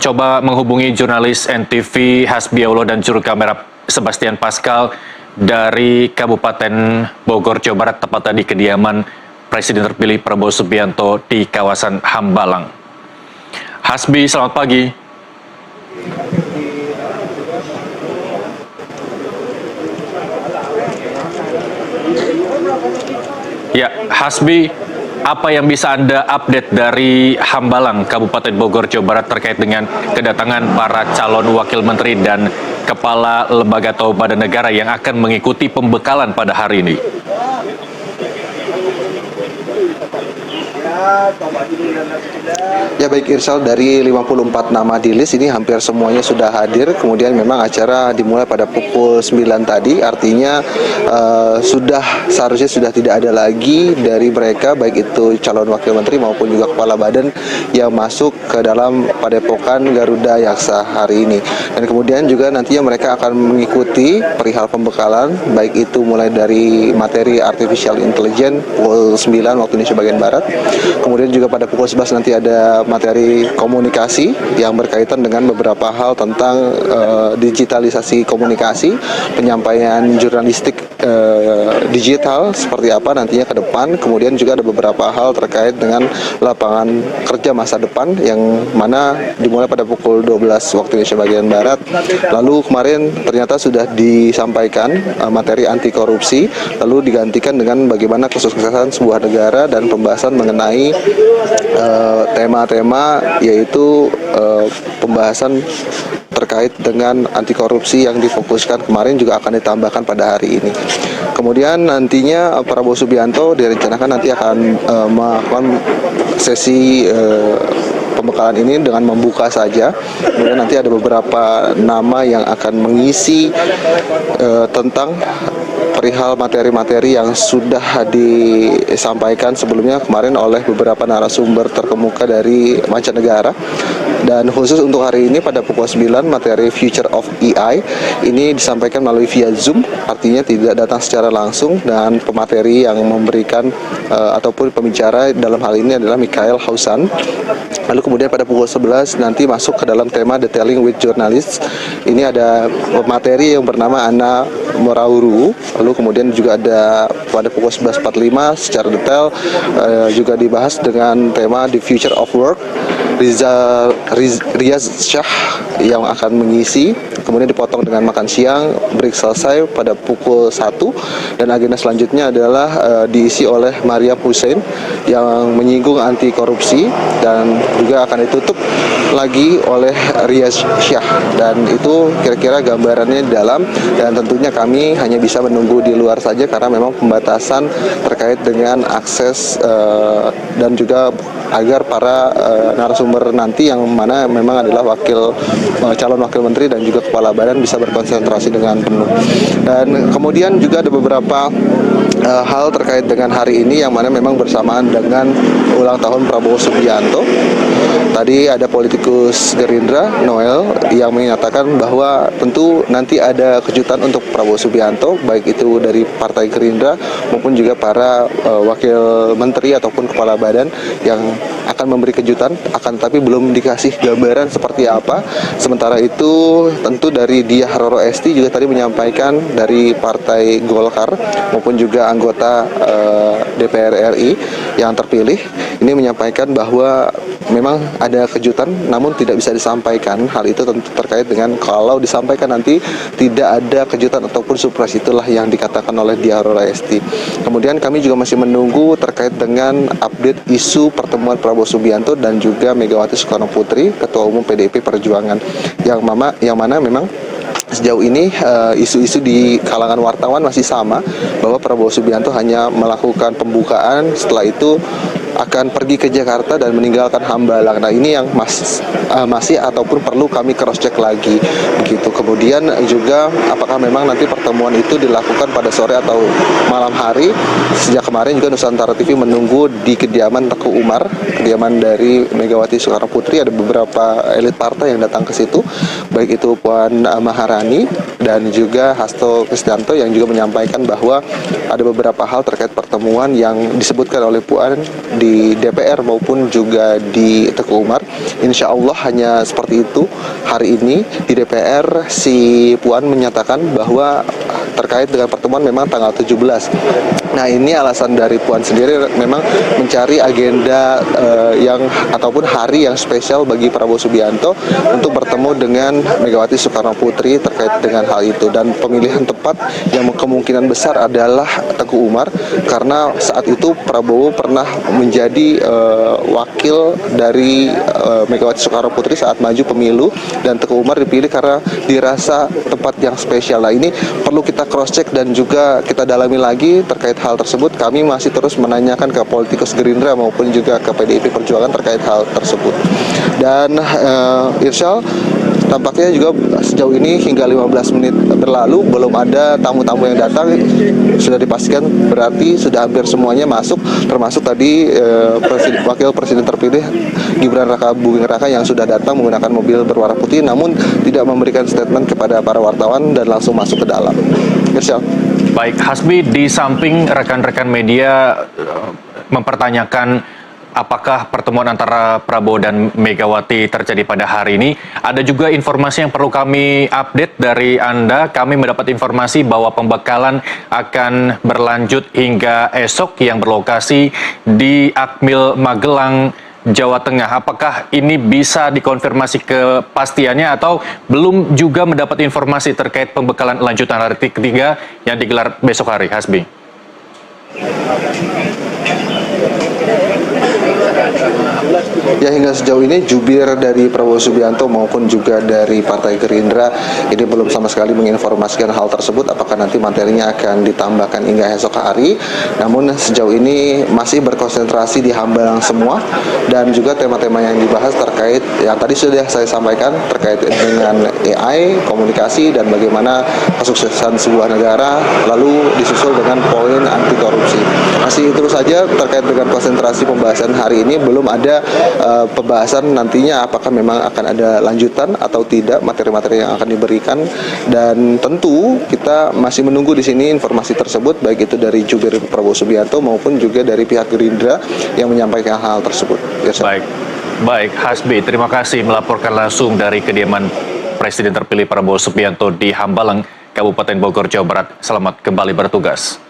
Coba menghubungi jurnalis NTV Hasbi Aulo dan juru kamera Sebastian Pascal dari Kabupaten Bogor, Jawa Barat, tepatnya di kediaman Presiden terpilih Prabowo Subianto di kawasan Hambalang. Hasbi, selamat pagi. Ya, Hasbi, apa yang bisa Anda update dari Hambalang, Kabupaten Bogor, Jawa Barat terkait dengan kedatangan para calon wakil menteri dan kepala lembaga atau badan negara yang akan mengikuti pembekalan pada hari ini? Ya baik Irsal, dari 54 nama di list ini hampir semuanya sudah hadir. Kemudian memang acara dimulai pada pukul 9 tadi, artinya seharusnya sudah tidak ada lagi dari mereka, baik itu calon wakil menteri maupun juga kepala badan yang masuk ke dalam padepokan Garuda Yaksa hari ini. Dan kemudian juga nantinya mereka akan mengikuti perihal pembekalan, baik itu mulai dari materi artificial intelligence pukul 9 waktu Indonesia bagian Barat. Kemudian juga pada pukul 11 nanti ada materi komunikasi yang berkaitan dengan beberapa hal tentang digitalisasi komunikasi, penyampaian jurnalistik digital seperti apa nantinya ke depan. Kemudian juga ada beberapa hal terkait dengan lapangan kerja masa depan yang mana dimulai pada pukul 12 waktu Indonesia bagian Barat. Lalu kemarin ternyata sudah disampaikan materi anti korupsi, lalu digantikan dengan bagaimana kesuksesan sebuah negara dan pembahasan mengenai tema-tema yaitu pembahasan terkait dengan anti korupsi yang difokuskan kemarin juga akan ditambahkan pada hari ini. Kemudian nantinya Prabowo Subianto direncanakan nanti akan melakukan sesi pembekalan ini dengan membuka saja. Kemudian nanti ada beberapa nama yang akan mengisi tentang perihal materi-materi yang sudah disampaikan sebelumnya kemarin oleh beberapa narasumber terkemuka dari mancanegara. Dan khusus untuk hari ini pada pukul 9 materi Future of AI ini disampaikan melalui via Zoom, artinya tidak datang secara langsung, dan pemateri yang memberikan ataupun pembicara dalam hal ini adalah Mikhail Hausan. Lalu kemudian pada pukul 11 nanti masuk ke dalam tema Detailing with Journalists. Ini ada materi yang bernama Ana Morauru. Lalu kemudian juga ada pada pukul 11.45 secara detail juga dibahas dengan tema The Future of Work. Riyaz Shah yang akan mengisi, kemudian dipotong dengan makan siang, break selesai pada pukul 1, dan agenda selanjutnya adalah diisi oleh Maryam Hussein yang menyinggung anti korupsi, dan juga akan ditutup lagi oleh Riyaz Shah. Dan itu kira-kira gambarannya di dalam, dan tentunya kami hanya bisa menunggu di luar saja karena memang pembatasan terkait dengan akses dan juga agar para narasumber nanti yang mana memang adalah calon wakil menteri dan juga kepala badan bisa berkonsentrasi dengan penuh. Dan kemudian juga ada beberapa hal terkait dengan hari ini yang mana memang bersamaan dengan ulang tahun Prabowo Subianto. Tadi ada politikus Gerindra, Noel, yang menyatakan bahwa tentu nanti ada kejutan untuk Prabowo Subianto, baik itu dari Partai Gerindra maupun juga para wakil menteri ataupun kepala badan yang akan memberi kejutan, akan tapi belum dikasih gambaran seperti apa. Sementara itu tentu dari Diah Roro Esti juga tadi menyampaikan dari Partai Golkar maupun juga anggota DPR RI yang terpilih ini menyampaikan bahwa memang ada kejutan namun tidak bisa disampaikan. Hal itu tentu terkait dengan kalau disampaikan nanti tidak ada kejutan ataupun surprise, itulah yang dikatakan oleh Diah Roro Esti. Kemudian kami juga masih menunggu terkait dengan update isu pertemuan Prabowo Subianto dan juga Megawati Soekarno Putri, Ketua Umum PDIP Perjuangan, yang mana memang sejauh ini isu-isu di kalangan wartawan masih sama, bahwa Prabowo Subianto hanya melakukan pembukaan, setelah itu akan pergi ke Jakarta dan meninggalkan Hambalang. Nah ini yang masih ataupun perlu kami cross check lagi begitu. Kemudian juga apakah memang nanti pertemuan itu dilakukan pada sore atau malam hari. Sejak kemarin juga Nusantara TV menunggu di kediaman Teguh Umar, kediaman dari Megawati Soekarno Putri. Ada beberapa elit partai yang datang ke situ, baik itu Puan Maharani Muzani dan juga Hasto Kristianto yang juga menyampaikan bahwa ada beberapa hal terkait pertemuan yang disebutkan oleh Puan di DPR maupun juga di Teguh Umar. Insya Allah hanya seperti itu. Hari ini di DPR si Puan menyatakan bahwa terkait dengan pertemuan memang tanggal 17. Nah, ini alasan dari Puan sendiri memang mencari agenda yang ataupun hari yang spesial bagi Prabowo Subianto untuk bertemu dengan Megawati Soekarno Putri terkait dengan hal itu, dan pemilihan tepat yang kemungkinan besar adalah Teguh Umar karena saat itu Prabowo pernah menjadi wakil dari Megawati Soekarno Putri saat maju pemilu, dan Teguh Umar dipilih karena dirasa tempat yang spesial. Nah, ini perlu kita cross check dan juga kita dalami lagi terkait hal tersebut. Kami masih terus menanyakan ke politikus Gerindra maupun juga ke PDIP Perjuangan terkait hal tersebut. Dan Irsyal, tampaknya juga sejauh ini hingga 15 menit berlalu belum ada tamu-tamu yang datang. Sudah dipastikan berarti sudah hampir semuanya masuk, termasuk tadi Wakil Presiden terpilih Gibran Raka Buming Raka yang sudah datang menggunakan mobil berwarna putih namun tidak memberikan statement kepada para wartawan dan langsung masuk ke dalam. Irsyal. Baik, Hasbi, di samping rekan-rekan media mempertanyakan apakah pertemuan antara Prabowo dan Megawati terjadi pada hari ini, ada juga informasi yang perlu kami update dari Anda. Kami mendapat informasi bahwa pembekalan akan berlanjut hingga esok yang berlokasi di Akmil Magelang, Jawa Tengah. Apakah ini bisa dikonfirmasi kepastiannya atau belum juga mendapat informasi terkait pembekalan lanjutan hari ketiga yang digelar besok hari, Hasbi? Ya, hingga sejauh ini jubir dari Prabowo Subianto maupun juga dari Partai Gerindra ini belum sama sekali menginformasikan hal tersebut apakah nanti materinya akan ditambahkan hingga esok hari. Namun sejauh ini masih berkonsentrasi di Hambalang semua, dan juga tema-tema yang dibahas terkait yang tadi sudah saya sampaikan terkait dengan AI, komunikasi, dan bagaimana kesuksesan sebuah negara, lalu disusul dengan poin anti korupsi. Masih terus saja terkait dengan konsentrasi pembahasan hari ini, belum ada pembahasan nantinya apakah memang akan ada lanjutan atau tidak materi-materi yang akan diberikan, dan tentu kita masih menunggu di sini informasi tersebut baik itu dari jubir Prabowo Subianto maupun juga dari pihak Gerindra yang menyampaikan hal tersebut. Baik, Hasbi, terima kasih melaporkan langsung dari kediaman Presiden terpilih Prabowo Subianto di Hambalang, Kabupaten Bogor, Jawa Barat. Selamat kembali bertugas.